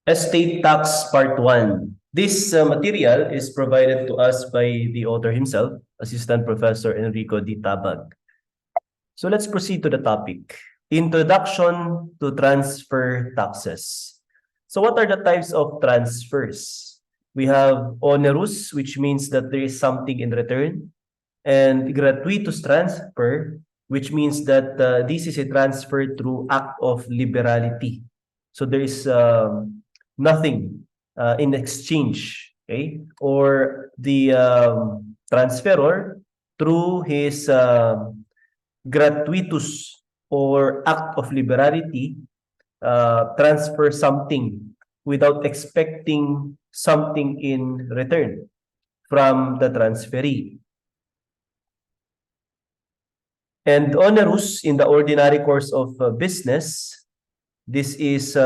Estate Tax Part 1. This material is provided to us by the author himself, Assistant Professor Enrico D. Tabag. So let's proceed to the topic. Introduction to transfer taxes. So what are the types of transfers? We have onerous, which means that there is something in return, and gratuitous transfer, which means that this is a transfer through act of liberality. So there is nothing in exchange, okay? Or the transferor, through his gratuitous or act of liberality, transfer something without expecting something in return from the transferee. And onerous, in the ordinary course of business, this is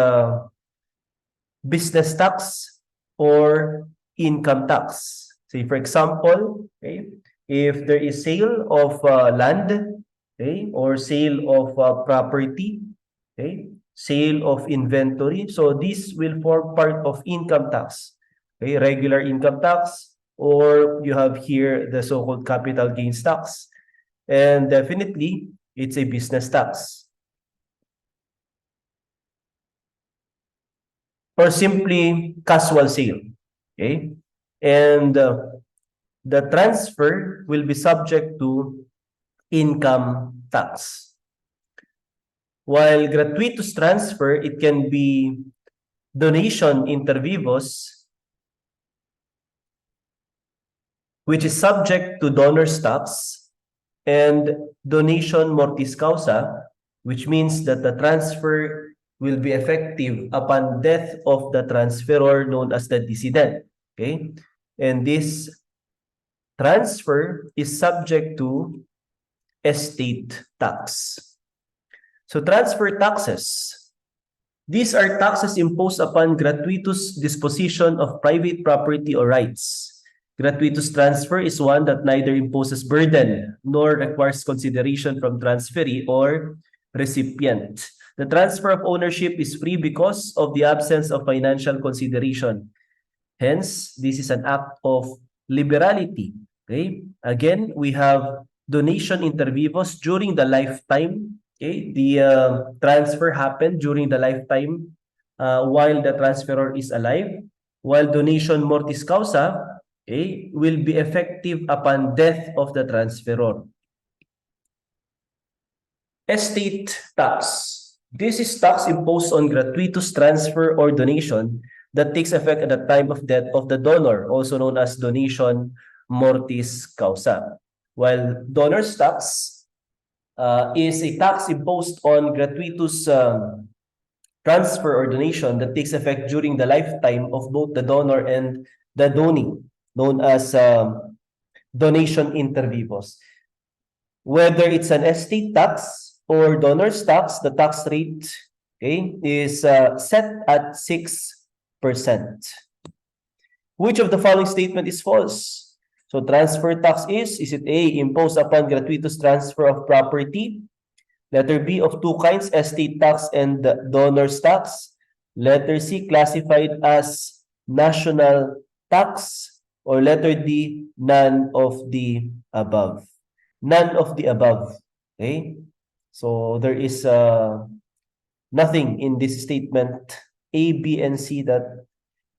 business tax or income tax. Say, for example, okay, if there is sale of land, okay, or sale of property, okay, sale of inventory, so this will form part of income tax, okay, regular income tax, or you have here the so-called capital gains tax, and definitely it's a business tax. Or simply casual sale, okay? And the transfer will be subject to income tax. While gratuitous transfer, it can be donation inter vivos, which is subject to donor's tax, and donation mortis causa, which means that the transfer will be effective upon death of the transferor, known as the decedent. Okay? And this transfer is subject to estate tax. So transfer taxes. These are taxes imposed upon gratuitous disposition of private property or rights. Gratuitous transfer is one that neither imposes burden nor requires consideration from transferee or recipient. The transfer of ownership is free because of the absence of financial consideration. Hence, this is an act of liberality. Okay? Again, we have donation inter vivos during the lifetime. Okay? The transfer happened during the lifetime while the transferor is alive. While donation mortis causa, okay, will be effective upon death of the transferor. Estate tax. This is tax imposed on gratuitous transfer or donation that takes effect at the time of death of the donor, also known as donation mortis causa. While donor's tax is a tax imposed on gratuitous transfer or donation that takes effect during the lifetime of both the donor and the donee, known as donation inter vivos. Whether it's an estate tax or donor's tax, the tax rate, okay, is set at 6%. Which of the following statement is false? So transfer tax is it A, imposed upon gratuitous transfer of property? Letter B, of two kinds, estate tax and donor's tax? Letter C, classified as national tax? Or letter D, none of the above? None of the above. Okay? So there is nothing in this statement A, B, and C that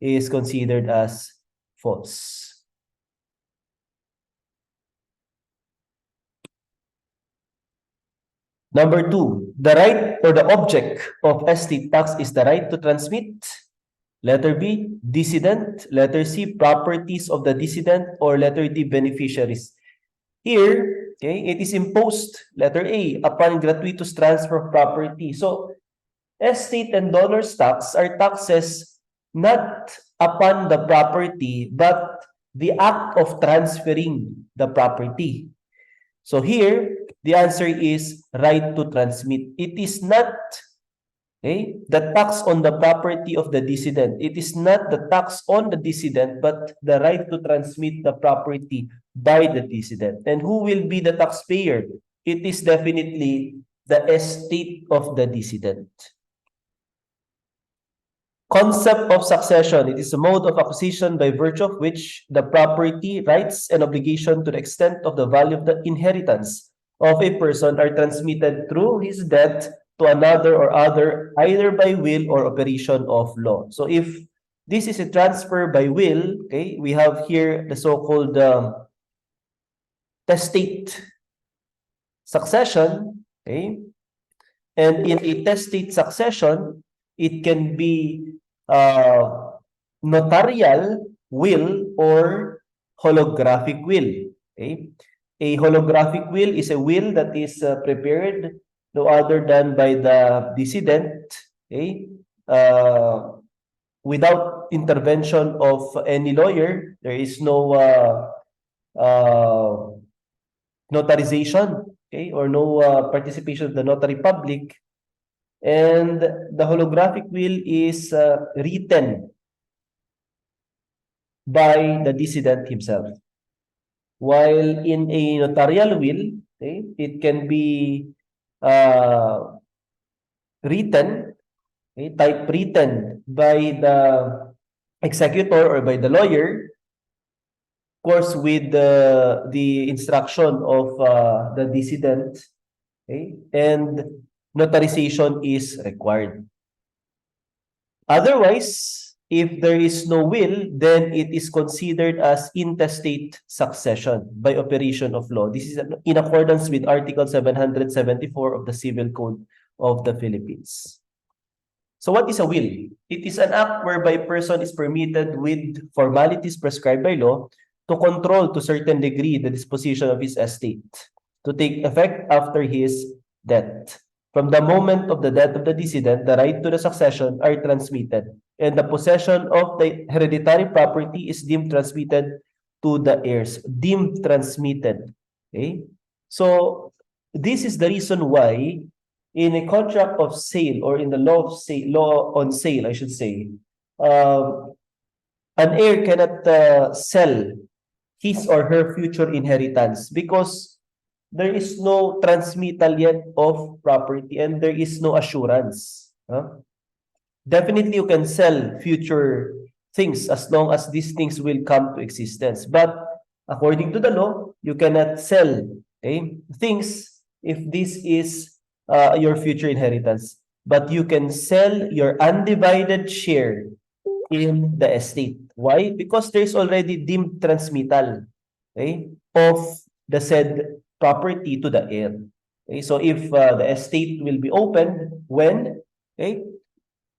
is considered as false. Number 2, the right or the object of estate tax is the right to transmit. Letter B, decedent. Letter C, properties of the decedent. Or letter D, beneficiaries. Here, okay, it is imposed, letter A, upon gratuitous transfer of property. So, estate and donor's tax are taxes not upon the property, but the act of transferring the property. So here, the answer is right to transmit. It is not, okay, the tax on the property of the decedent. It is not the tax on the decedent, but the right to transmit the property by the decedent. And who will be the taxpayer? It is definitely the estate of the decedent. Concept of succession. It is a mode of acquisition by virtue of which the property, rights, and obligation to the extent of the value of the inheritance of a person are transmitted through his death to another or other, either by will or operation of law. So if this is a transfer by will, okay, we have here the so-called testate succession, okay? And in a testate succession, it can be notarial will or holographic will. Okay? A holographic will is a will that is prepared no other than by the decedent, okay? Without intervention of any lawyer. There is no notarization, okay, or no participation of the notary public. And the holographic will is written by the decedent himself. While in a notarial will, okay, it can be written, okay, typewritten by the executor or by the lawyer, of course, with the instruction of the decedent, okay, and notarization is required. Otherwise, if there is no will, then it is considered as intestate succession by operation of law. This is in accordance with Article 774 of the Civil Code of the Philippines. So what is a will? It is an act whereby a person is permitted with formalities prescribed by law to control to a certain degree the disposition of his estate to take effect after his death. From the moment of the death of the decedent, the right to the succession are transmitted, and the possession of the hereditary property is deemed transmitted to the heirs. Deemed transmitted. Okay? So, this is the reason why in a contract of sale or in the law of sale, law on sale, I should say, an heir cannot sell his or her future inheritance because there is no transmittal yet of property and there is no assurance. Definitely, you can sell future things as long as these things will come to existence. But according to the law, you cannot sell, okay, things if this is your future inheritance. But you can sell your undivided share in the estate. Why? Because there's already deemed transmittal, okay, of the said property to the heir. Okay, so if the estate will be opened when, okay,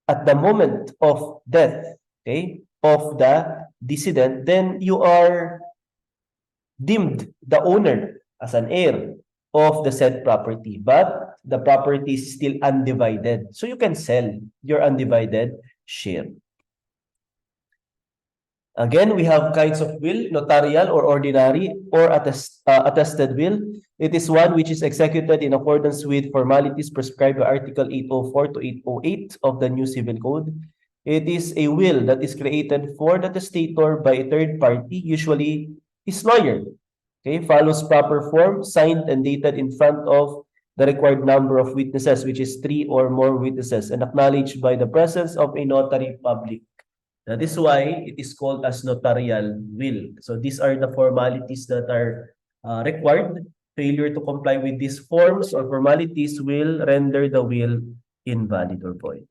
at the moment of death, okay, of the decedent, then you are deemed the owner as an heir of the said property, but the property is still undivided. So you can sell your undivided share. Again, we have kinds of will, notarial or ordinary or attested will. It is one which is executed in accordance with formalities prescribed by Article 804 to 808 of the new Civil Code. It is a will that is created for the testator by a third party, usually his lawyer. Okay, follows proper form, signed and dated in front of the required number of witnesses, which is 3 or more witnesses, and acknowledged by the presence of a notary public. That is why it is called as notarial will. So these are the formalities that are required. Failure to comply with these forms or formalities will render the will invalid or void.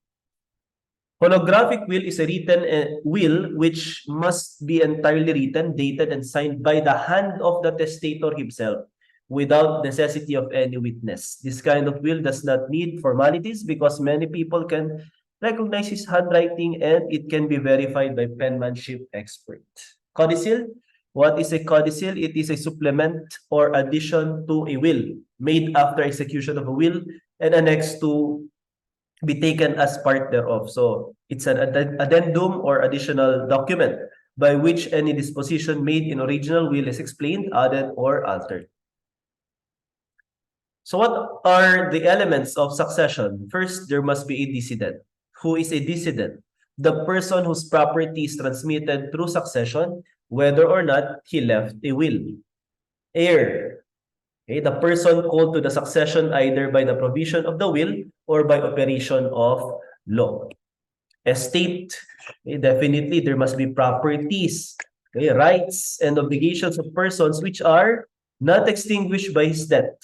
Holographic will is a written will which must be entirely written, dated, and signed by the hand of the testator himself without necessity of any witness. This kind of will does not need formalities because many people can recognize his handwriting and it can be verified by penmanship expert. Codicil. What is a codicil? It is a supplement or addition to a will made after execution of a will and annexed to be taken as part thereof. So it's an addendum or additional document by which any disposition made in original will is explained, added, or altered. So what are the elements of succession? First, there must be a decedent. Who is a decedent? The person whose property is transmitted through succession, whether or not he left a will. Heir. Okay, the person called to the succession either by the provision of the will or by operation of law. estate. Okay, definitely, there must be properties, okay, rights and obligations of persons which are not extinguished by his death.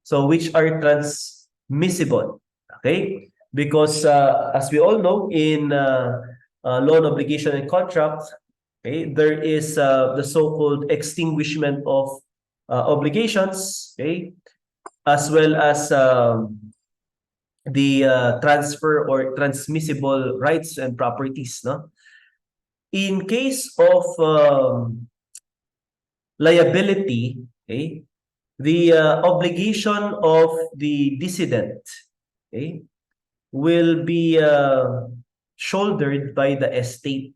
So which are transmissible. Okay? Because as we all know, in loan obligation and contract, okay, there is the so-called extinguishment of obligations, okay, as well as the transfer or transmissible rights and properties. No? In case of liability, okay, the obligation of the decedent, okay, will be shouldered by the estate,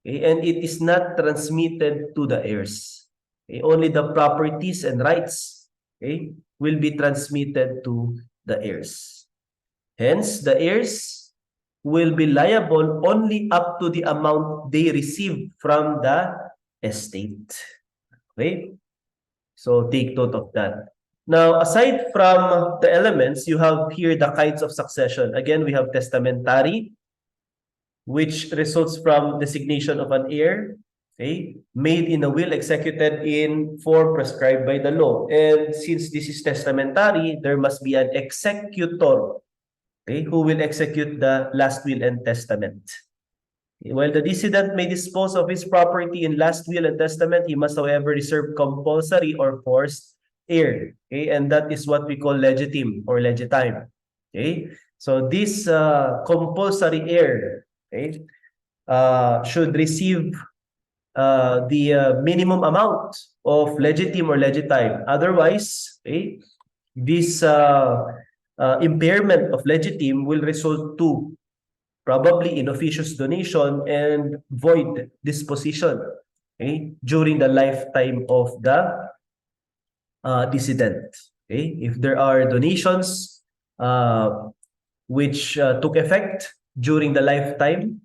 okay, and it is not transmitted to the heirs. Okay? Only the properties and rights, okay, will be transmitted to the heirs. Hence, the heirs will be liable only up to the amount they receive from the estate. Okay? So take note of that. Now, aside from the elements, you have here the kinds of succession. Again, we have testamentary, which results from designation of an heir, okay, made in a will executed in form prescribed by the law. And since this is testamentary, there must be an executor, okay, who will execute the last will and testament. While the decedent may dispose of his property in last will and testament, he must, however, reserve compulsory or forced heir. Okay, and that is what we call legitime or legitime. Okay, so this compulsory heir, okay, should receive the minimum amount of legitime or legitime. Otherwise, okay, this impairment of legitime will result to probably inofficious donation and void disposition, okay, during the lifetime of the decedent. Okay, if there are donations which took effect during the lifetime,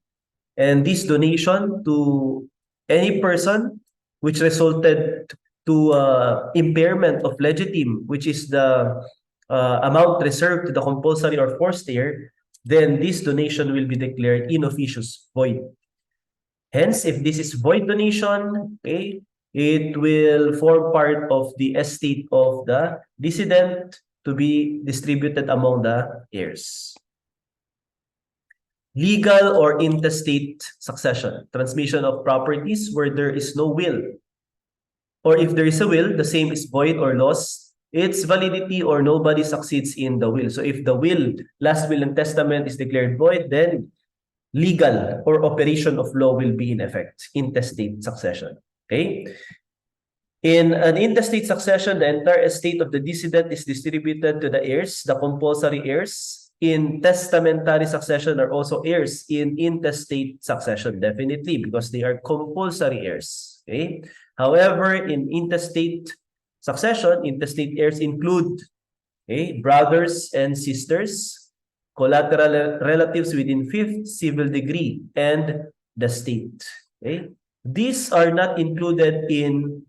and this donation to any person which resulted to impairment of legitime, which is the amount reserved to the compulsory or forced heir, then this donation will be declared inofficious void. Hence, if this is void donation, okay, it will form part of the estate of the decedent to be distributed among the heirs. Legal or intestate succession, transmission of properties where there is no will. Or if there is a will, the same is void or lost its validity or nobody succeeds in the will. So if the will, last will and testament is declared void, then legal or operation of law will be in effect, intestate succession. Okay? In an intestate succession, the entire estate of the decedent is distributed to the heirs, the compulsory heirs. In testamentary succession are also heirs in intestate succession, definitely, because they are compulsory heirs. Okay? However, in intestate succession, intestate heirs include, okay, brothers and sisters, collateral relatives within fifth civil degree, and the state. Okay? These are not included in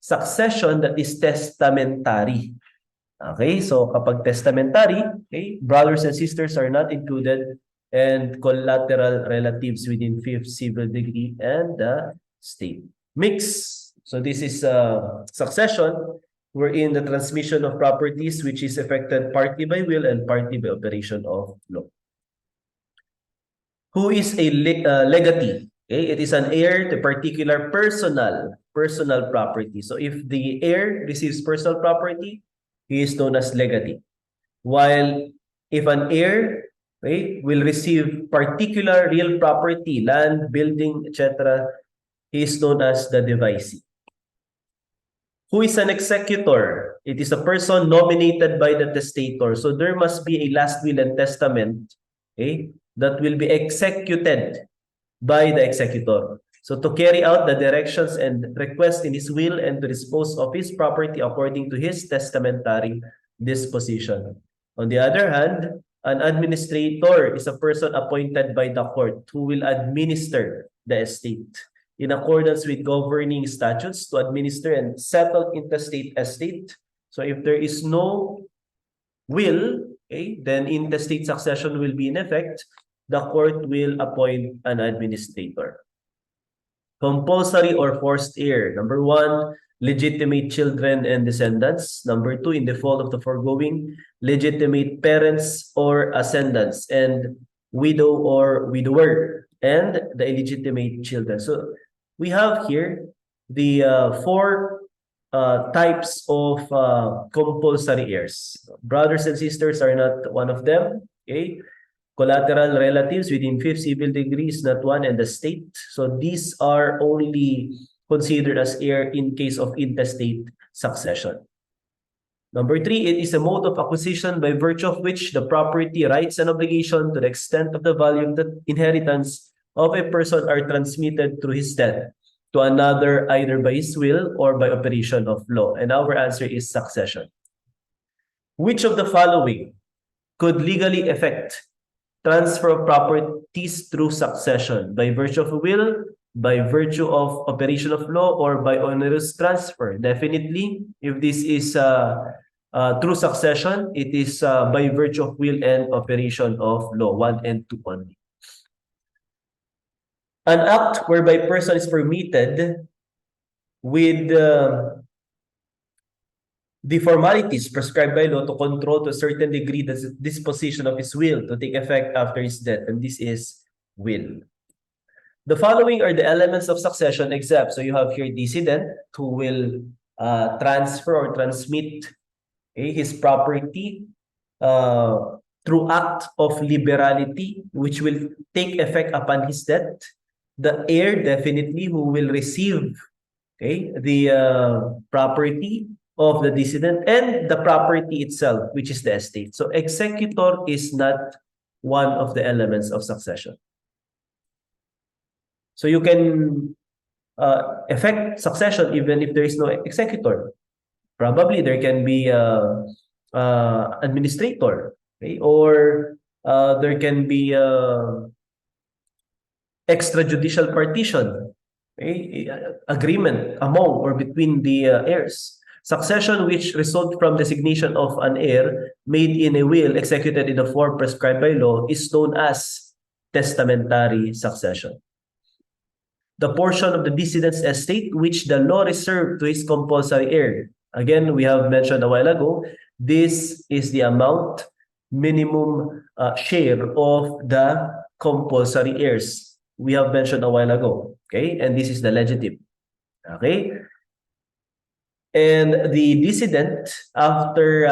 succession that is testamentary. Okay, so kapag testamentary, okay, brothers and sisters are not included, and collateral relatives within fifth civil degree and the state. Mix. So this is succession wherein the transmission of properties which is effected partly by will and partly by operation of law. Who is a legatee? Okay, it is an heir to particular personal property. So if the heir receives personal property, he is known as legatee. While if an heir, okay, will receive particular real property, land, building, etc., he is known as the devisee. Who is an executor? It is a person nominated by the testator. So there must be a last will and testament, okay, that will be executed by the executor. So to carry out the directions and requests in his will and to dispose of his property according to his testamentary disposition. On the other hand, an administrator is a person appointed by the court who will administer the estate in accordance with governing statutes to administer and settle intestate estate. So if there is no will, okay, then intestate succession will be in effect. the court will appoint an administrator. Compulsory or forced heir. Number 1, legitimate children and descendants. Number 2, in default of the foregoing, legitimate parents or ascendants, and widow or widower, and the illegitimate children. So we have here the 4 types of compulsory heirs. Brothers and sisters are not one of them. Okay. Collateral relatives within 5th civil degree is not one, and the state. So these are only considered as heir in case of intestate succession. Number 3, it is a mode of acquisition by virtue of which the property, rights, and obligation to the extent of the value of the inheritance of a person are transmitted through his death to another either by his will or by operation of law. And our answer is succession. Which of the following could legally effect transfer of properties through succession? By virtue of a will, by virtue of operation of law, or by onerous transfer? Definitely, if this is through succession, it is by virtue of will and operation of law, 1 and 2 only. An act whereby person is permitted with the formalities prescribed by law to control to a certain degree the disposition of his will to take effect after his death, and this is will. The following are the elements of succession except. So you have here decedent who will transfer or transmit his property through act of liberality, which will take effect upon his death. The heir, definitely, who will receive the property of the decedent, and the property itself, which is the estate. So executor is not one of the elements of succession. So you can effect succession even if there is no executor. Probably there can be administrator, or there can be extrajudicial partition, agreement among or between the heirs. Succession which result from designation of an heir made in a will executed in the form prescribed by law is known as testamentary succession. The portion of the decedent's estate which the law reserved to his compulsory heir. Again, we have mentioned a while ago, this is the amount, minimum share of the compulsory heirs. We have mentioned a while ago, okay? And this is the legitimate, okay? And the decedent, after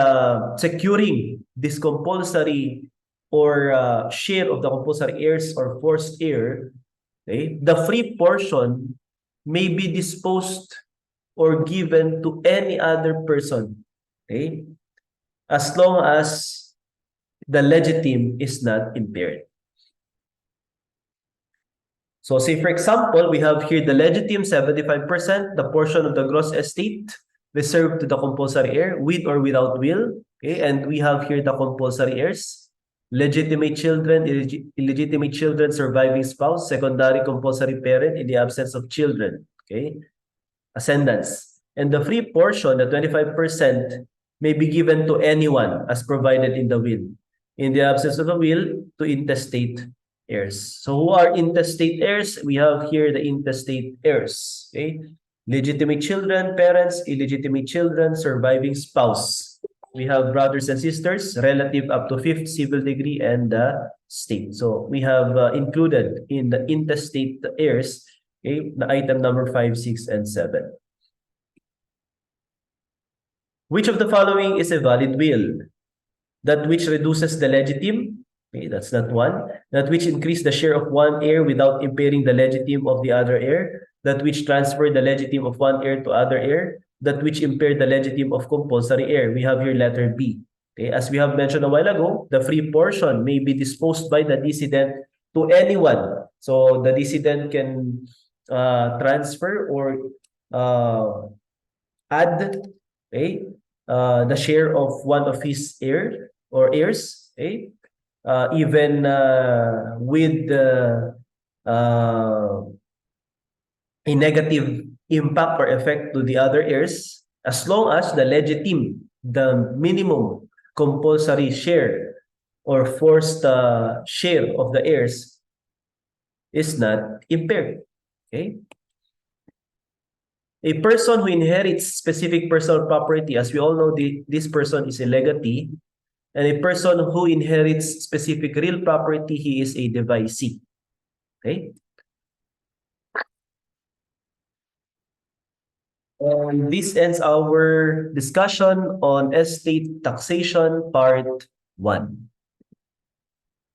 securing this compulsory or share of the compulsory heirs or forced heir, the free portion may be disposed or given to any other person, as long as the legitimate is not impaired. So say, for example, we have here the legitimate 75%, the portion of the gross estate reserved to the compulsory heir with or without will. Okay, and we have here the compulsory heirs, legitimate children, illegitimate children, surviving spouse, secondary compulsory parent in the absence of children, okay, ascendants. And the free portion, the 25%, may be given to anyone as provided in the will. In the absence of a will, to intestate heirs. So who are intestate heirs? We have here the intestate heirs, okay? Legitimate children, parents, illegitimate children, surviving spouse. We have brothers and sisters, relative up to 5th civil degree, and the state. So we have included in the intestate heirs, okay, the item number 5, 6, and 7. Which of the following is a valid will? That which reduces the legitimate, okay, that's not one. That which increase the share of one heir without impairing the legitimate of the other heir. That which transfer the legitimate of one heir to other heir. That which impair the legitimate of compulsory heir. We have here letter B. Okay, as we have mentioned a while ago, the free portion may be disposed by the decedent to anyone. So the decedent can transfer or add, okay, the share of one of his heir or heirs, okay, even with a negative impact or effect to the other heirs, as long as the legitimate, the minimum compulsory share or forced share of the heirs is not impaired. Okay? A person who inherits specific personal property, as we all know, this person is a legatee, and a person who inherits specific real property, he is a devisee. Okay? And this ends our discussion on estate taxation part 1.